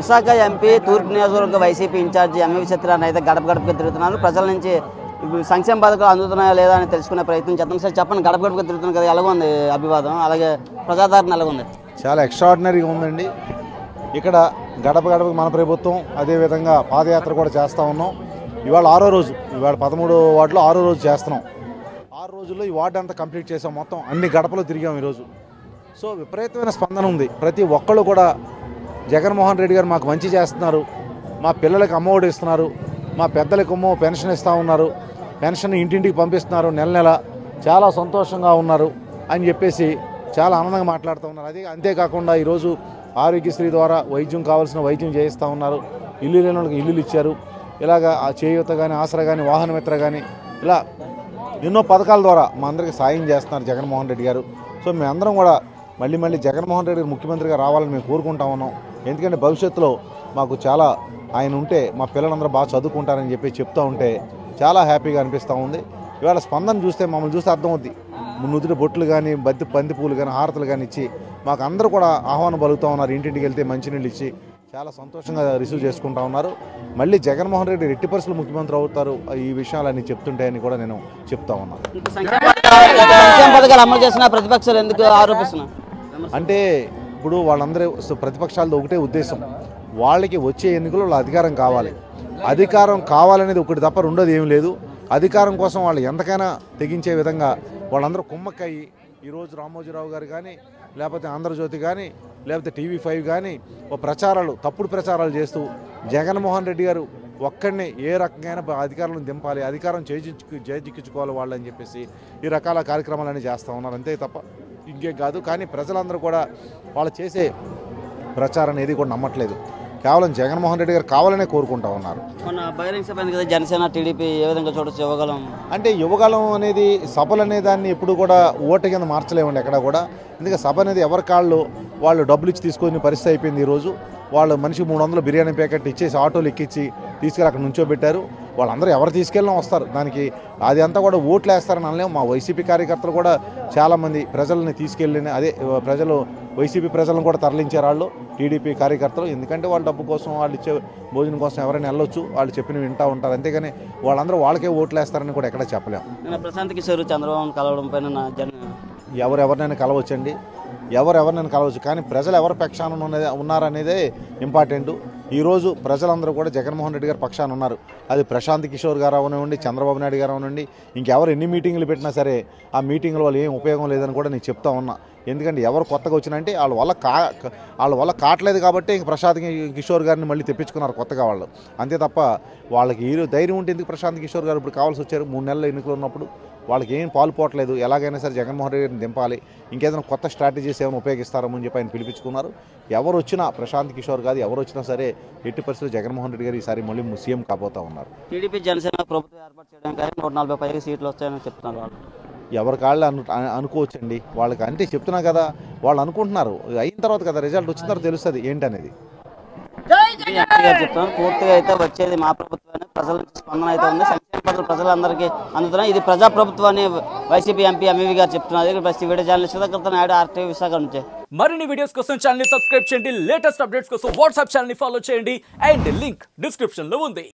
Visakha MP తూర్పు నియోజకవర్గ YCP incharge MV Satyanarayana అయితే గడప గడపకి తిరుగుతున్నారు. ప్రజల నుంచి సంక్షేమ పథకాలు అందుతున్నాయా లేదా అని తెలుసుకునే ప్రయత్నం చేద్దాం. సార్ చెప్పండి, గడప గడపకి తిరుగుతున్నారు కదా, ఎలాగ ఉంది అభివాదం, అలాగే ప్రజాదరణ ఎలాగ ఉంది? చాలా ఎక్స్ట్రాడినరీగా ఉందండి. ఇక్కడ గడప గడపకి మన ప్రభుత్వం అదేవిధంగా పాదయాత్ర కూడా చేస్తూ ఉన్నాం. ఇవాళ 6వ రోజు, ఇవాళ 13వ వార్డులో 6వ రోజు చేస్తున్నాం. 6 రోజుల్లో ఈ వార్డు అంతా కంప్లీట్ చేసాం. మొత్తం అన్ని గడపలు తిరిగాం ఈరోజు. సో విపరీతమైన స్పందన ఉంది. ప్రతి ఒక్కళ్ళు కూడా జగన్మోహన్ రెడ్డి గారు మాకు మంచి చేస్తున్నారు, మా పిల్లలకి అమ్మఒడి ఇస్తున్నారు, మా పెద్దలకు పెన్షన్ ఇస్తూ ఉన్నారు, పెన్షన్ ఇంటింటికి పంపిస్తున్నారు నెల నెల, చాలా సంతోషంగా ఉన్నారు అని చెప్పేసి చాలా ఆనందంగా మాట్లాడుతూ ఉన్నారు. అంతేకాకుండా ఈరోజు ఆరోగ్యశ్రీ ద్వారా వైద్యం కావాల్సిన వైద్యం చేయిస్తూ ఉన్నారు, ఇల్లు లేని వాళ్ళకి ఇల్లులు ఇచ్చారు. ఇలాగ ఆ చేయూత కానీ, ఆసరా కానీ, వాహనమిత్ర కానీ, ఇలా ఎన్నో పథకాల ద్వారా మా అందరికీ సాయం చేస్తున్నారు జగన్మోహన్ రెడ్డి గారు. సో మేమందరం కూడా మళ్ళీ జగన్మోహన్ రెడ్డి గారు ముఖ్యమంత్రిగా రావాలని మేము కోరుకుంటా ఉన్నాం. ఎందుకంటే భవిష్యత్తులో మాకు చాలా ఆయన ఉంటే మా పిల్లలందరూ బాగా చదువుకుంటారని చెప్పి చెప్తూ ఉంటే చాలా హ్యాపీగా అనిపిస్తూ ఉంది. ఇవాళ స్పందన చూస్తే మమ్మల్ని చూస్తే అర్థమవుద్ది. నుదుటి బొట్లు కానీ, బంతి పూలు కానీ, హారతులు కానీ ఇచ్చి మాకు అందరూ కూడా ఆహ్వానం పలుకుతూ ఉన్నారు. ఇంటింటికి వెళ్తే మంచినీళ్ళు ఇచ్చి చాలా సంతోషంగా రిసీవ్ చేసుకుంటా ఉన్నారు. మళ్ళీ జగన్మోహన్ రెడ్డి ఎట్టి పరిస్థితులు ముఖ్యమంత్రి అవుతారు ఈ విషయాలన్నీ చెప్తుంటాయని కూడా నేను చెప్తా ఉన్నాను. సంక్షేమ పథకాలు అమలు చేసిన ప్రతిపక్షాలు ఎందుకు ఆరోపిస్తున్నారు అంటే ఇప్పుడు వాళ్ళందరూ ప్రతిపక్షాలతో ఒకటే ఉద్దేశం, వాళ్ళకి వచ్చే ఎన్నికల్లో వాళ్ళ అధికారం కావాలి. అధికారం కావాలనేది ఒకటి తప్ప రెండోది ఏం లేదు. అధికారం కోసం వాళ్ళు ఎంతకైనా తెగించే విధంగా వాళ్ళందరూ కుమ్మక్కయ్యి ఈరోజు రామోజీరావు గారు కానీ, లేకపోతే ఆంధ్రజ్యోతి కానీ, లేకపోతే TV5 కానీ ప్రచారాలు, తప్పుడు ప్రచారాలు చేస్తూ జగన్మోహన్ రెడ్డి గారు ఒక్కడిని ఏ రకంగా అధికారులను దింపాలి, అధికారం చేజిక్కించుకోవాలి వాళ్ళని చెప్పేసి ఈ రకాల కార్యక్రమాలన్నీ చేస్తూ ఉన్నారు. అంతే తప్ప ఇంకేం కాదు. కానీ ప్రజలందరూ కూడా వాళ్ళు చేసే ప్రచారం ఏది కూడా నమ్మట్లేదు. కేవలం జగన్మోహన్ రెడ్డి గారు కావాలనే కోరుకుంటా ఉన్నారు. మన బహిరంగ సభ కదా, జనసేన టీడీపీ ఏ విధంగా చూడొచ్చు? యువగలం అంటే యువగలం అనేది సభలు అనే దాన్ని ఎప్పుడు కూడా ఓటు కింద మార్చలేమండి ఎక్కడ కూడా. ఎందుకంటే సభ అనేది ఎవరి కాళ్ళు వాళ్ళు డబ్బులు ఇచ్చి తీసుకునే పరిస్థితి అయిపోయింది. ఈరోజు వాళ్ళు మనిషికి 300 బిర్యానీ ప్యాకెట్ ఇచ్చేసి ఆటోలు ఎక్కించి తీసుకెళ్ళి అక్కడ నుంచోబెట్టారు. వాళ్ళందరూ ఎవరు తీసుకెళ్ళినా వస్తారు. దానికి అది అంతా కూడా ఓట్లు వేస్తారని అనలేము. మా వైసీపీ కార్యకర్తలు కూడా చాలామంది ప్రజల్ని తీసుకెళ్ళిన ప్రజలు వైసీపీ ప్రజలను కూడా తరలించారు వాళ్ళు, టీడీపీ కార్యకర్తలు. ఎందుకంటే వాళ్ళ డబ్బు కోసం, వాళ్ళు ఇచ్చే భోజనం కోసం ఎవరైనా వెళ్ళొచ్చు, వాళ్ళు చెప్పినవి వింటూ ఉంటారు. అంతేగాని వాళ్ళందరూ వాళ్ళకే ఓట్లు వేస్తారని కూడా ఎక్కడ చెప్పలేము. ప్రశాంత్ కిషోర్ చంద్రబాబు కలవడం పైన ఎవరెవరినైనా కలవచ్చండి, ఎవరెవరినైనా కలవచ్చు. కానీ ప్రజలు ఎవరి పక్షాన ఉన్నారనేదే ఇంపార్టెంట్. ఈరోజు ప్రజలందరూ కూడా జగన్మోహన్ రెడ్డి గారి పక్షాన ఉన్నారు. అది ప్రశాంత్ కిషోర్ గారు అవనివ్వండి, చంద్రబాబు నాయుడు గారు అవనివ్వండి, ఇంకెవరు ఎన్ని మీటింగ్లు పెట్టినా సరే ఆ మీటింగ్ల వల్ల ఏం ఉపయోగం లేదని కూడా నేను చెప్తా ఉన్నా. ఎందుకంటే ఎవరు కొత్తగా వచ్చినంటే వాళ్ళ వల్ల కావట్లేదు కాబట్టి ఇంక ప్రశాంత్ కిషోర్ గారిని మళ్ళీ తెప్పించుకున్నారు కొత్తగా వాళ్ళు. అంతే తప్ప వాళ్ళకి ధైర్యం ఉంటే ఎందుకు ప్రశాంత్ కిషోర్ గారు ఇప్పుడు కావాల్సి వచ్చారు? 3 నెలల ఎన్నికలు ఉన్నప్పుడు వాళ్ళకి ఏం పాల్పోవట్లేదు. ఎలాగైనా సరే జగన్మోహన్ రెడ్డి గారిని దింపాలి, ఇంకేదైనా కొత్త స్ట్రాటజీస్ ఏమైనా ఉపయోగిస్తారని చెప్పి ఆయన పిలిపించుకున్నారు. ఎవరు వచ్చినా ప్రశాంత్ కిషోర్ కాదు, ఎవరు వచ్చినా సరే ఎట్టి పరిస్థితుల్లో జగన్మోహన్ రెడ్డి గారు ఈసారి మళ్ళీ సీఎం కాబోతా ఉన్నారు. టీడీపీ జనసేన ప్రభుత్వం ఏర్పాటు చేయడానికి 140 సీట్లు వస్తాయని చెప్తున్నారు వాళ్ళు. ఎవరి కాళ్ళు అనుకోవచ్చండి వాళ్ళకి. అంటే చెప్తున్నా కదా, వాళ్ళు అనుకుంటున్నారు. అయిన తర్వాత కదా, రిజల్ట్ వచ్చిన తర్వాత తెలుస్తుంది ఏంటనేది. చెప్తాను పూర్తిగా అయితే వచ్చేది మా ప్రభుత్వాన్ని, ప్రజల నుంచి స్పందన అయితే ఉంది. సంక్షేమ పథకాలు ప్రజలందరికీ అందుతున్నాయి. ఇది ప్రజాప్రభుత్వాన్ని వైసీపీ ఎంపీ ఎంవి గారు చెప్తున్నారు. Video journalist Sudhakar Naidu, RTV Visakha నుంచి. మరిన్ని వీడియోస్ కోసం ఛానల్ ని సబ్స్క్రైబ్ చేయండి. లేటెస్ట్ అప్డేట్స్ కోసం వాట్సాప్ ఛానల్ ని ఫాలో చేయండి. అండ్ లింక్ డిస్క్రిప్షన్ లో ఉంది.